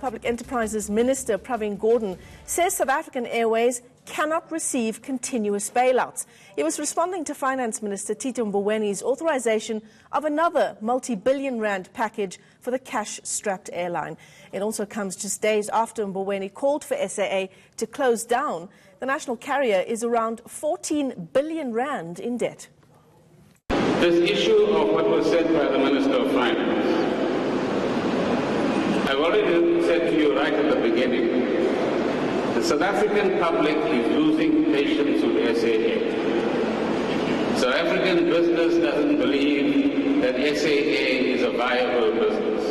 Public Enterprises Minister Pravin Gordhan says South African Airways cannot receive continuous bailouts. He was responding to Finance Minister Tito Mboweni's authorisation of another multi-billion rand package for the cash-strapped airline. It also comes just days after Mboweni called for SAA to close down. The national carrier is around 14 billion rand in debt. This issue of what was said by the Minister of Finance, I've already said to you right at the beginning, the South African public is losing patience with SAA. South African business doesn't believe that SAA is a viable business.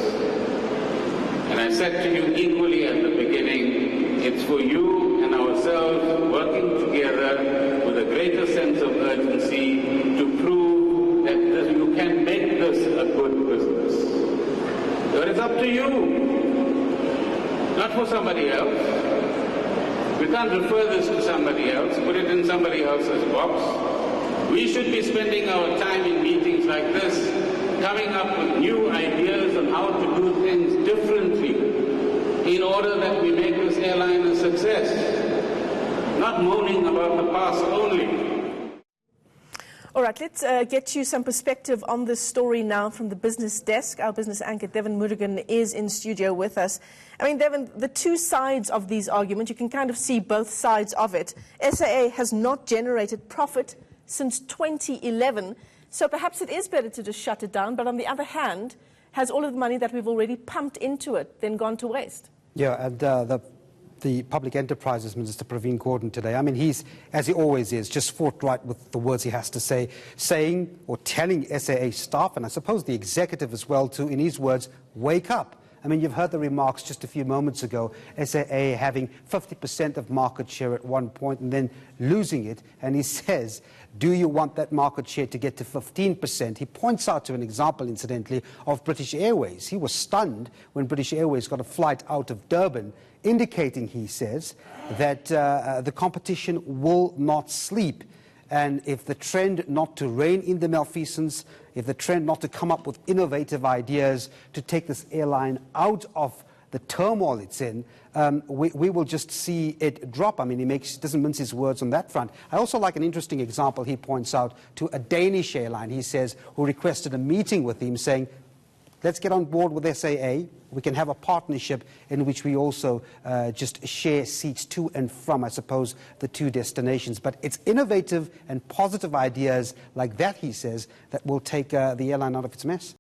And I said to you equally at the beginning, it's for you and ourselves working together with a greater sense of urgency to prove that you can make this a good business. But it's up to you, not for somebody else. We can't refer this to somebody else, put it in somebody else's box. We should be spending our time in meetings like this, coming up with new ideas on how to do things differently in order that we make this airline a success, not moaning about the past only. All right, let's get you some perspective on this story now from the business desk. Our business anchor, Devin Murugan, is in studio with us. I mean, Devin, the two sides of these arguments, you can kind of see both sides of it. SAA has not generated profit since 2011, so perhaps it is better to just shut it down, but on the other hand, has all of the money that we've already pumped into it then gone to waste? Yeah, and the Public Enterprises Minister Pravin Gordhan today, I mean, he's, as he always is, just forthright with the words he has to say, saying or telling SAA staff, and I suppose the executive as well, to, in his words, wake up. I mean, you've heard the remarks just a few moments ago, SAA having 50% of market share at one point and then losing it, and he says, do you want that market share to get to 15%? He points out to an example, incidentally, of British Airways. He was stunned when British Airways got a flight out of Durban, indicating, he says, that the competition will not sleep. And if the trend not to rein in the malfeasance, if the trend not to come up with innovative ideas to take this airline out of the turmoil it's in, we will just see it drop. I mean, he doesn't mince his words on that front. I also like an interesting example he points out to a Danish airline, he says, who requested a meeting with him, saying, let's get on board with SAA. We can have a partnership in which we also just share seats to and from, I suppose, the two destinations. But it's innovative and positive ideas like that, he says, that will take the airline out of its mess.